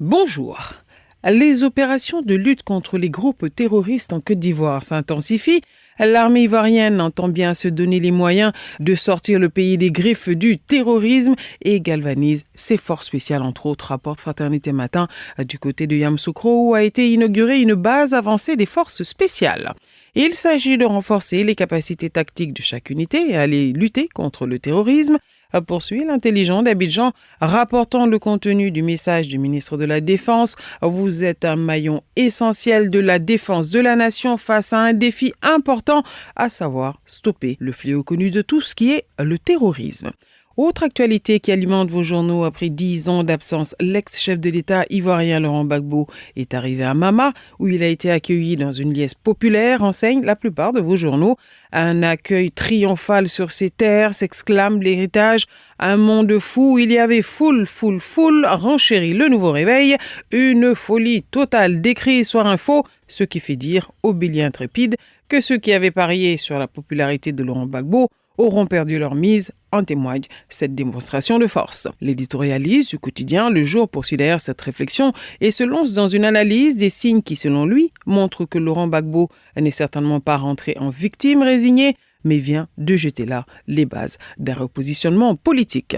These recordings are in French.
Bonjour. Les opérations de lutte contre les groupes terroristes en Côte d'Ivoire s'intensifient. L'armée ivoirienne entend bien se donner les moyens de sortir le pays des griffes du terrorisme et galvanise ses forces spéciales, entre autres, rapporte Fraternité Matin du côté de Yamoussoukro, où a été inaugurée une base avancée des forces spéciales. Il s'agit de renforcer les capacités tactiques de chaque unité et aller lutter contre le terrorisme, poursuit l'intelligent d'Abidjan, rapportant le contenu du message du ministre de la Défense. Vous êtes un maillon essentiel de la défense de la nation face à un défi important, à savoir stopper le fléau connu de tous qui est le terrorisme. Autre actualité qui alimente vos journaux après 10 ans d'absence, l'ex-chef de l'État ivoirien Laurent Gbagbo est arrivé à Mama, où il a été accueilli dans une liesse populaire, enseigne la plupart de vos journaux. Un accueil triomphal sur ses terres, s'exclame l'héritage. Un monde fou, il y avait foule, renchérit le nouveau réveil. Une folie totale, décrit Soir Info, ce qui fait dire au bélier intrépide que ceux qui avaient parié sur la popularité de Laurent Gbagbo auront perdu leur mise, en témoigne cette démonstration de force. L'éditorialiste du quotidien Le Jour poursuit d'ailleurs cette réflexion et se lance dans une analyse des signes qui, selon lui, montrent que Laurent Gbagbo n'est certainement pas rentré en victime résignée, mais vient de jeter là les bases d'un repositionnement politique.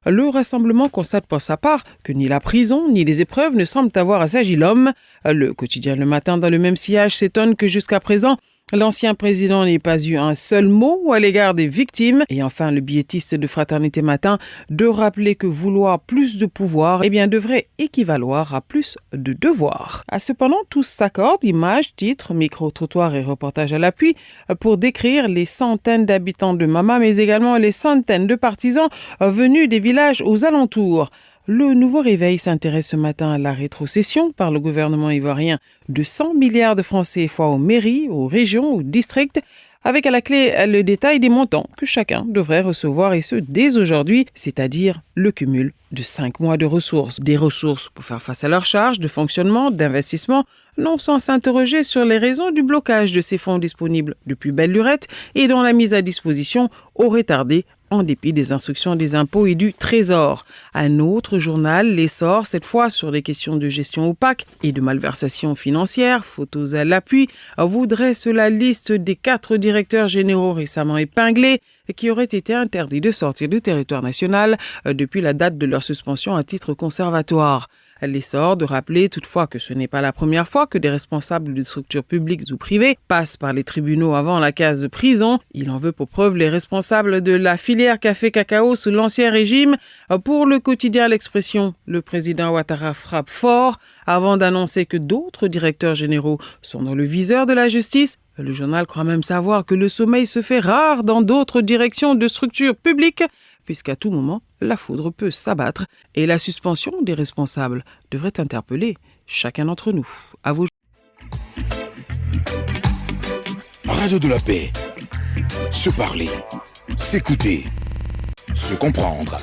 Le Rassemblement constate pour sa part que ni la prison ni les épreuves ne semblent avoir assagi l'homme. Le quotidien Le Matin, dans le même sillage, s'étonne que jusqu'à présent, l'ancien président n'ait pas eu un seul mot à l'égard des victimes. Et enfin, le billetiste de Fraternité Matin de rappeler que vouloir plus de pouvoir devrait équivaloir à plus de devoirs. Cependant, tous s'accordent, images, titres, micro-trottoirs et reportages à l'appui, pour décrire les centaines d'habitants de Mama, mais également les centaines de partisans venus des villages aux alentours. Le nouveau réveil s'intéresse ce matin à la rétrocession par le gouvernement ivoirien de 100 milliards de francs CFA aux mairies, aux régions, aux districts, avec à la clé le détail des montants que chacun devrait recevoir, et ce dès aujourd'hui, c'est-à-dire le cumul de 5 mois de ressources. Des ressources pour faire face à leurs charges de fonctionnement, d'investissement, non sans s'interroger sur les raisons du blocage de ces fonds disponibles depuis belle lurette et dont la mise à disposition aurait tardé en dépit des instructions des impôts et du Trésor. Un autre journal, L'Essor, cette fois sur les questions de gestion opaque et de malversation financière, photos à l'appui, vous dresse la liste des 4 directeurs généraux récemment épinglés qui auraient été interdits de sortir du territoire national depuis la date de leur suspension à titre conservatoire. L'Essor de rappeler toutefois que ce n'est pas la première fois que des responsables de structures publiques ou privées passent par les tribunaux avant la case prison. Il en veut pour preuve les responsables de la filière café-cacao sous l'Ancien Régime. Pour le quotidien L'Expression, le président Ouattara frappe fort avant d'annoncer que d'autres directeurs généraux sont dans le viseur de la justice. Le journal croit même savoir que le sommeil se fait rare dans d'autres directions de structures publiques, puisqu'à tout moment, la foudre peut s'abattre et la suspension des responsables devrait interpeller chacun d'entre nous. À vous. Radio de la paix. Se parler, s'écouter, se comprendre.